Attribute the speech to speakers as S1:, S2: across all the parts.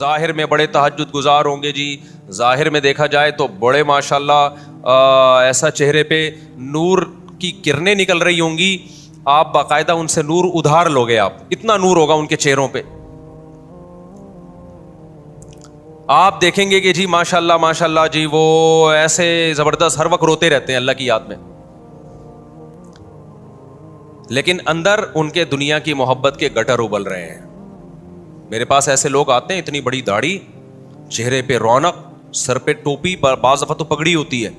S1: ظاہر میں بڑے تہجد گزار ہوں گے جی, ظاہر میں دیکھا جائے تو بڑے ماشاءاللہ ایسا چہرے پہ نور کی کرنیں نکل رہی ہوں گی, آپ باقاعدہ ان سے نور ادھار لوگے, آپ اتنا نور ہوگا ان کے چہروں پہ. آپ دیکھیں گے کہ جی ماشاءاللہ ماشاءاللہ جی وہ ایسے زبردست ہر وقت روتے رہتے ہیں اللہ کی یاد میں, لیکن اندر ان کے دنیا کی محبت کے گٹر ابل رہے ہیں. میرے پاس ایسے لوگ آتے ہیں, اتنی بڑی داڑھی, چہرے پہ رونق, سر پہ ٹوپی, بعض دفعہ تو پگڑی ہوتی ہے,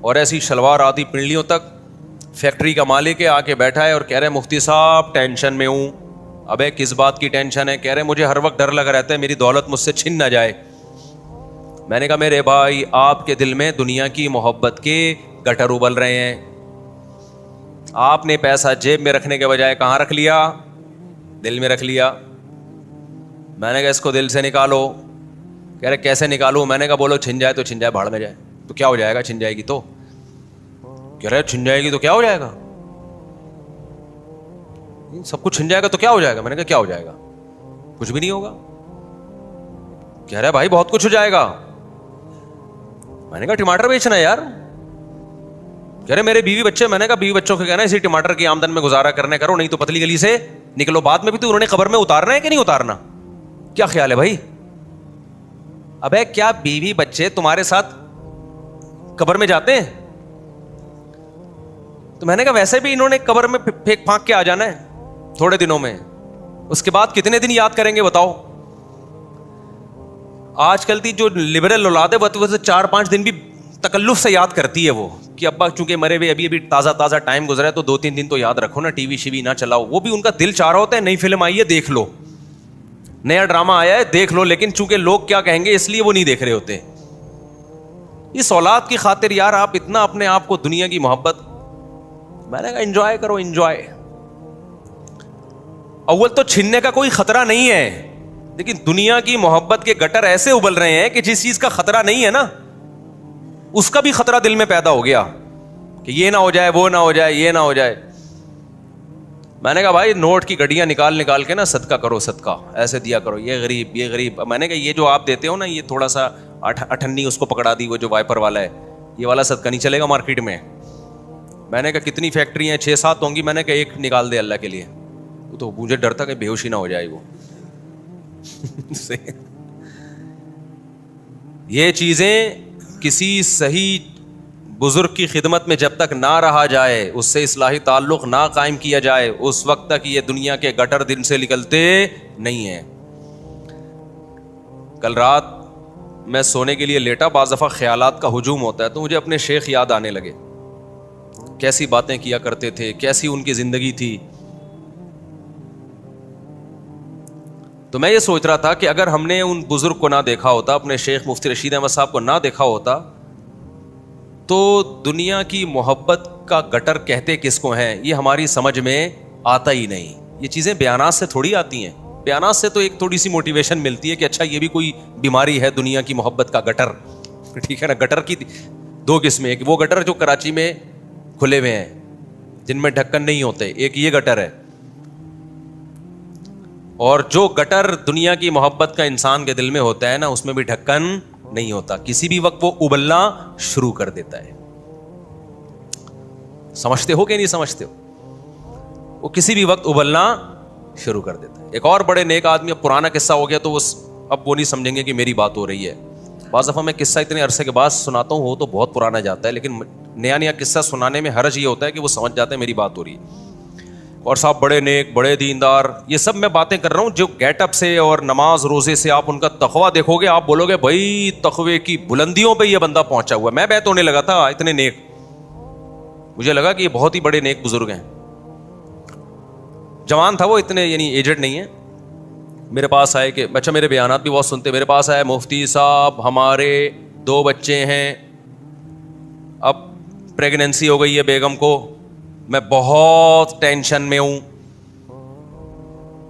S1: اور ایسی شلوار آدھی پنڈلیوں تک. فیکٹری کا مالک ہے, آ کے بیٹھا ہے اور کہہ رہے مفتی صاحب ٹینشن میں ہوں. ابے کس بات کی ٹینشن ہے؟ کہہ رہے مجھے ہر وقت ڈر لگا رہتا ہے میری دولت مجھ سے چھن نہ جائے. میں نے کہا میرے بھائی آپ کے دل میں دنیا کی محبت کے گٹر ابل رہے ہیں. آپ نے پیسہ جیب میں رکھنے کے بجائے کہاں رکھ لیا؟ دل میں رکھ لیا. میں نے کہا اس کو دل سے نکالو. کہہ رہے کیسے نکالوں؟ میں نے کہا بولو چھن جائے تو چھن جائے, بھاڑ میں جائے تو کیا ہو جائے گا, چھن جائے گی تو. کہہ رہے چھن جائے گی تو کیا ہو جائے گا, سب کچھ چھن جائے گا تو کیا ہو جائے گا. میں نے کہا کیا ہو جائے گا؟ کچھ بھی نہیں ہوگا. کہہ رہے بھائی بہت کچھ ہو جائے گا. میں نے کہا ٹماٹر بیچنا ہے یار. کہہ رہے میرے بیوی بچے. میں نے کہا بیوی بچوں کو کہنا اسی ٹماٹر کی آمدن میں گزارا کرنے کرو, نہیں تو پتلی گلی سے نکلو. بعد میں بھی تو انہوں نے قبر میں اتارنا ہے کہ نہیں اتارنا؟ کیا خیال ہے بھائی؟ ابے کیا بیوی بچے تمہارے ساتھ قبر میں جاتے ہیں؟ تو میں نے کہا ویسے بھی انہوں نے قبر میں پھینک پھانک کے آ جانا ہے تھوڑے دنوں میں, اس کے بعد کتنے دن یاد کریں گے بتاؤ؟ آج کل کی جو لبرل اولاد ہے وہ 4-5 دن بھی تکلف سے یاد کرتی ہے, وہ کہ ابا چونکہ مرے ہوئے ابھی تازہ تازہ ٹائم گزرا ہے تو 2-3 دن تو یاد رکھو نا, ٹی وی شیوی نہ چلاؤ. وہ بھی ان کا دل چاہ رہا ہوتا ہے نئی فلم آئی ہے دیکھ لو, نیا ڈرامہ آیا ہے دیکھ لو, لیکن چونکہ لوگ کیا کہیں گے اس لیے وہ نہیں دیکھ رہے ہوتے. اس اولاد کی خاطر یار آپ اتنا اپنے آپ کو دنیا کی محبت. میں نے کہا انجوائے کرو انجوائے. اول تو چھننے کا کوئی خطرہ نہیں ہے, لیکن دنیا کی محبت کے گٹر ایسے ابل رہے ہیں کہ جس چیز کا خطرہ نہیں ہے نا اس کا بھی خطرہ دل میں پیدا ہو گیا کہ یہ نہ ہو جائے, وہ نہ ہو جائے, یہ نہ ہو جائے. میں نے کہا بھائی نوٹ کی گڈیاں نکال کے نا صدقہ کرو, صدقہ ایسے دیا کرو, یہ غریب یہ غریب. میں نے کہا یہ جو آپ دیتے ہو نا یہ تھوڑا سا اٹھنی اس کو پکڑا دی, وہ جو وائپر والا ہے, یہ والا صدقہ نہیں چلے گا مارکیٹ میں. میں نے کہا کتنی فیکٹری ہیں, 6-7 ہوں گی. میں نے کہا ایک نکال دے اللہ کے لیے. وہ تو مجھے ڈر تھا کہ بے ہوشی نہ ہو جائے وہ. یہ چیزیں کسی صحیح بزرگ کی خدمت میں جب تک نہ رہا جائے, اس سے اصلاحی تعلق نہ قائم کیا جائے, اس وقت تک یہ دنیا کے گٹر دل سے نکلتے نہیں ہیں. کل رات میں سونے کے لیے لیٹا, بعض دفعہ خیالات کا ہجوم ہوتا ہے تو مجھے اپنے شیخ یاد آنے لگے. کیسی باتیں کیا کرتے تھے, کیسی ان کی زندگی تھی. تو میں یہ سوچ رہا تھا کہ اگر ہم نے ان بزرگ کو نہ دیکھا ہوتا, اپنے شیخ مفتی رشید احمد صاحب کو نہ دیکھا ہوتا, تو دنیا کی محبت کا گٹر کہتے کس کو ہیں یہ ہماری سمجھ میں آتا ہی نہیں. یہ چیزیں بیانات سے تھوڑی آتی ہیں. بیانات سے تو ایک تھوڑی سی موٹیویشن ملتی ہے کہ اچھا یہ بھی کوئی بیماری ہے دنیا کی محبت کا گٹر. ٹھیک ہے نا. گٹر کی 2 قسمیں, ایک وہ گٹر جو کراچی میں کھلے ہوئے ہیں جن میں ڈھکن نہیں ہوتے, ایک یہ گٹر ہے. اور جو گٹر دنیا کی محبت کا انسان کے دل میں ہوتا ہے نا اس میں بھی ڈھکن نہیں ہوتا, کسی بھی وقت وہ ابلنا شروع کر دیتا ہے. سمجھتے ہو کہ نہیں سمجھتے ہو؟ وہ کسی بھی وقت ابلنا شروع کر دیتا ہے. ایک اور بڑے نیک آدمی, اب پرانا قصہ ہو گیا تو اب وہ نہیں سمجھیں گے کہ میری بات ہو رہی ہے. بعض دفعہ میں قصہ اتنے عرصے کے بعد سناتا ہوں, وہ تو بہت پرانا جاتا ہے, لیکن نیا قصہ سنانے میں حرج یہ ہوتا ہے کہ وہ سمجھ جاتے ہیں میری بات ہو رہی ہے. اور صاحب بڑے نیک, بڑے دیندار, یہ سب میں باتیں کر رہا ہوں جو گیٹ اپ سے اور نماز روزے سے آپ ان کا تقویٰ دیکھو گے, آپ بولو گے بھائی تقوی کی بلندیوں پہ یہ بندہ پہنچا ہوا ہے. میں بیت ہونے لگا تھا, اتنے نیک, مجھے لگا کہ یہ بہت ہی بڑے نیک بزرگ ہیں. جوان تھا وہ, اتنے یعنی ایجڈ نہیں ہے. میرے پاس آئے کہ اچھا میرے بیانات بھی بہت سنتے. میرے پاس آئے مفتی صاحب ہمارے 2 بچے ہیں, اب پریگننسی ہو گئی ہے بیگم کو, میں بہت ٹینشن میں ہوں.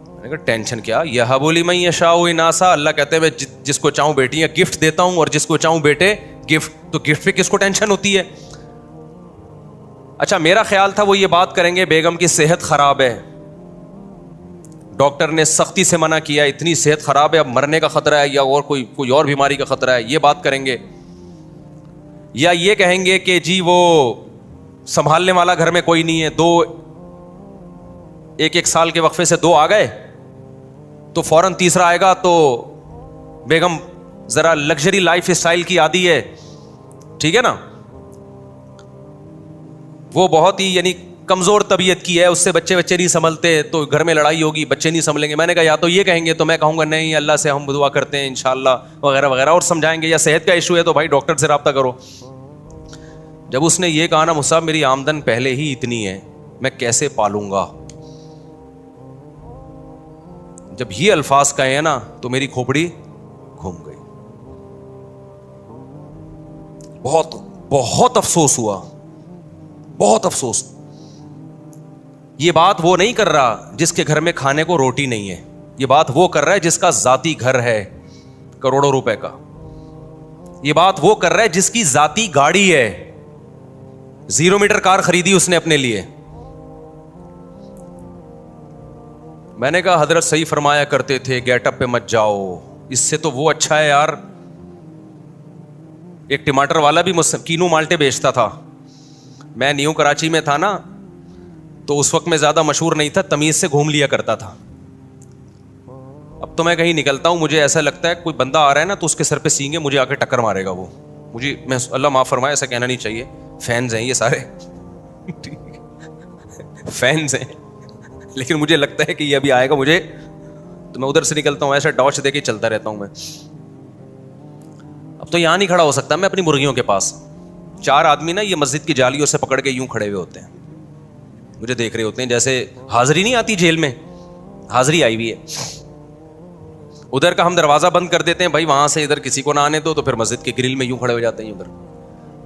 S1: میں نے کہا ٹینشن کیا؟ یہب لمن یشاء اناثا, اللہ کہتے ہیں میں جس کو چاہوں بیٹیاں گفٹ دیتا ہوں اور جس کو چاہوں بیٹے گفٹ. تو گفٹ پہ کس کو ٹینشن ہوتی ہے؟ اچھا میرا خیال تھا وہ یہ بات کریں گے بیگم کی صحت خراب ہے, ڈاکٹر نے سختی سے منع کیا, اتنی صحت خراب ہے, اب مرنے کا خطرہ ہے یا اور کوئی اور بیماری کا خطرہ ہے, یہ بات کریں گے. یا یہ کہیں گے کہ جی وہ سنبھالنے والا گھر میں کوئی نہیں ہے, ایک سال کے وقفے سے 2 آ گئے تو فوراً تیسرا آئے گا, تو بیگم ذرا لگژری لائف اسٹائل کی عادی ہے, ٹھیک ہے نا, وہ بہت ہی یعنی کمزور طبیعت کی ہے, اس سے بچے نہیں سنبھلتے, تو گھر میں لڑائی ہوگی, بچے نہیں سنبھلیں گے. میں نے کہا یا تو یہ کہیں گے تو میں کہوں گا نہیں اللہ سے ہم دعا کرتے ہیں انشاءاللہ وغیرہ وغیرہ, اور سمجھائیں گے. یا صحت کا ایشو ہے تو بھائی ڈاکٹر سے رابطہ کرو. جب اس نے یہ کہا نا مصعب میری آمدن پہلے ہی اتنی ہے, میں کیسے پالوں گا, جب یہ الفاظ کہے ہیں نا تو میری کھوپڑی گھوم گئی. بہت بہت افسوس ہوا, بہت افسوس. یہ بات وہ نہیں کر رہا جس کے گھر میں کھانے کو روٹی نہیں ہے, یہ بات وہ کر رہا ہے جس کا ذاتی گھر ہے کروڑوں روپے کا. یہ بات وہ کر رہا ہے جس کی ذاتی گاڑی ہے, 0 میٹر کار خریدی اس نے اپنے لیے. میں نے کہا حضرت صحیح فرمایا کرتے تھے گیٹ اپ پہ مت جاؤ, اس سے تو وہ اچھا ہے یار. ایک ٹماٹر والا بھی کینو مالٹے بیچتا تھا, میں نیو کراچی میں تھا نا, تو اس وقت میں زیادہ مشہور نہیں تھا, تمیز سے گھوم لیا کرتا تھا. اب تو میں کہیں نکلتا ہوں مجھے ایسا لگتا ہے کوئی بندہ آ رہا ہے نا تو اس کے سر پہ سینگے مجھے آ کے ٹکر مارے گا وہ, مجھے میں اللہ معاف فرمائے ایسا کہنا نہیں چاہیے, فینز ہیں یہ سارے فینز ہیں, لیکن مجھے لگتا ہے کہ یہ ابھی آئے گا مجھے, تو میں ادھر سے نکلتا ہوں ایسا ڈاچ دے کے چلتا رہتا ہوں میں. اب تو یہاں نہیں کھڑا ہو سکتا میں اپنی مرغیوں کے پاس, 4 آدمی نا یہ مسجد کی جالیوں سے پکڑ کے یوں کھڑے ہوئے ہوتے ہیں, مجھے دیکھ رہے ہوتے ہیں جیسے حاضری نہیں آتی جیل میں, حاضری آئی ہوئی ہے. ادھر کا ہم دروازہ بند کر دیتے ہیں بھائی وہاں سے ادھر کسی کو نہ آنے دو, تو پھر مسجد کے گرل میں یوں کھڑے ہو جاتے ہیں ادھر.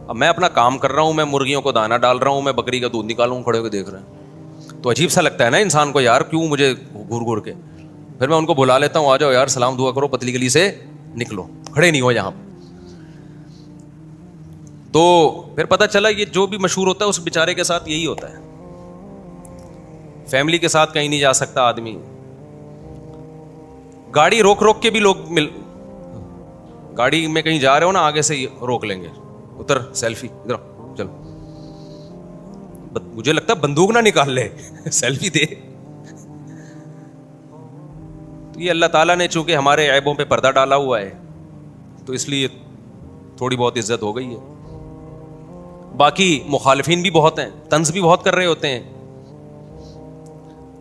S1: اب میں اپنا کام کر رہا ہوں, میں مرغیوں کو دانا ڈال رہا ہوں, میں بکری کا دودھ نکالوں ہوں, کھڑے ہو کے دیکھ رہے ہیں, تو عجیب سا لگتا ہے نا انسان کو یار کیوں مجھے گھور گھور کے. پھر میں ان کو بلا لیتا ہوں آ جاؤ یار سلام دعا کرو, پتلی گلی سے نکلو, کھڑے نہیں ہو یہاں. تو پھر پتہ چلا یہ جو بھی مشہور ہوتا ہے اس بیچارے کے ساتھ یہی ہوتا ہے, فیملی کے ساتھ کہیں نہیں جا سکتا آدمی, گاڑی روک روک کے بھی لوگ گاڑی میں کہیں جا رہے ہو نا آگے سے روک لیں گے, اتر سیلفی ادھر چلو, مجھے لگتا ہے بندوق نہ نکال لے سیلفی دے. تو یہ اللہ تعالیٰ نے چونکہ ہمارے عیبوں پہ پردہ ڈالا ہوا ہے تو اس لیے تھوڑی بہت عزت ہو گئی ہے. باقی مخالفین بھی بہت ہیں, طنز بھی بہت کر رہے ہوتے ہیں.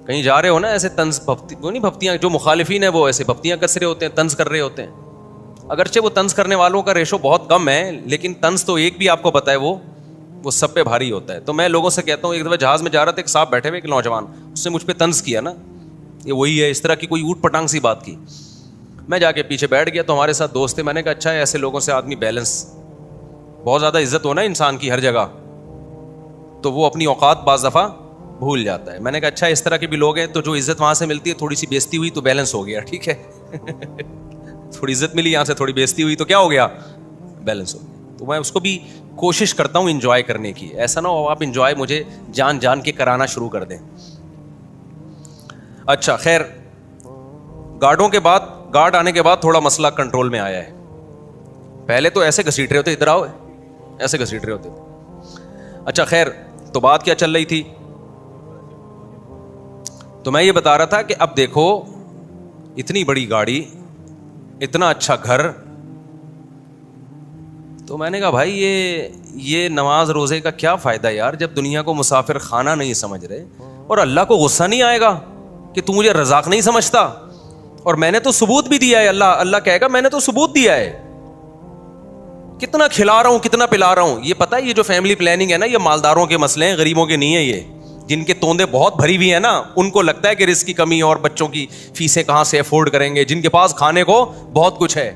S1: کہیں جا رہے ہو نا ایسے طنز وہ نہیں بھپتیاں, جو مخالفین ہیں وہ ایسے بھپتیاں کس رہے ہوتے ہیں, طنز کر رہے ہوتے ہیں. اگرچہ وہ طنز کرنے والوں کا ریشو بہت کم ہے, لیکن طنز تو ایک بھی آپ کو پتہ ہے وہ سب پہ بھاری ہوتا ہے. تو میں لوگوں سے کہتا ہوں, ایک دفعہ جہاز میں جا رہا تھا, ایک صاحب بیٹھے ہوئے ایک نوجوان, اس نے مجھ پہ طنز کیا نا, یہ وہی ہے, اس طرح کی کوئی اوٹ پٹانگ سی بات کی. میں جا کے پیچھے بیٹھ گیا, تو ہمارے ساتھ دوست تھے. میں نے کہا اچھا ہے ایسے لوگوں سے آدمی بیلنس, بہت زیادہ عزت ہونا انسان کی ہر جگہ تو وہ اپنی اوقات بعض دفعہ بھول جاتا ہے. میں نے کہا اچھا اس طرح کے بھی لوگ ہیں, تو جو عزت وہاں سے ملتی ہے تھوڑی سی بےزتی ہوئی تو بیلنس ہو گیا, ٹھیک ہے تھوڑی عزت ملی یہاں سے, تھوڑی بےزتی ہوئی تو کیا ہو گیا, بیلنس ہو گیا. تو میں اس کو بھی کوشش کرتا ہوں انجوائے کرنے کی, ایسا نہ ہو آپ انجوائے مجھے جان جان کے کرانا شروع کر دیں. اچھا خیر, گارڈ آنے کے بعد تھوڑا مسئلہ کنٹرول میں آیا ہے. پہلے تو ایسے گھسیٹ رہے ہوتے, ادھر آؤ, ایسے گھسیٹ رہے ہوتے. اچھا خیر, تو بات کیا چل رہی تھی, تو میں یہ بتا رہا تھا کہ اب دیکھو اتنی بڑی گاڑی, اتنا اچھا گھر, تو میں نے کہا بھائی یہ نماز روزے کا کیا فائدہ یار, جب دنیا کو مسافر خانہ نہیں سمجھ رہے, اور اللہ کو غصہ نہیں آئے گا کہ تو مجھے رزاق نہیں سمجھتا, اور میں نے تو ثبوت بھی دیا ہے. اللہ کہے گا میں نے تو ثبوت دیا ہے, کتنا کھلا رہا ہوں, کتنا پلا رہا ہوں. یہ پتہ ہے یہ جو فیملی پلاننگ ہے نا, یہ مالداروں کے مسئلے ہیں, غریبوں کے نہیں ہے. یہ جن کے توندے بہت بھری ہوئی ہیں نا, ان کو لگتا ہے کہ رزق کی کمی اور بچوں کی فیسیں کہاں سے افورڈ کریں گے, جن کے پاس کھانے کو بہت کچھ ہے.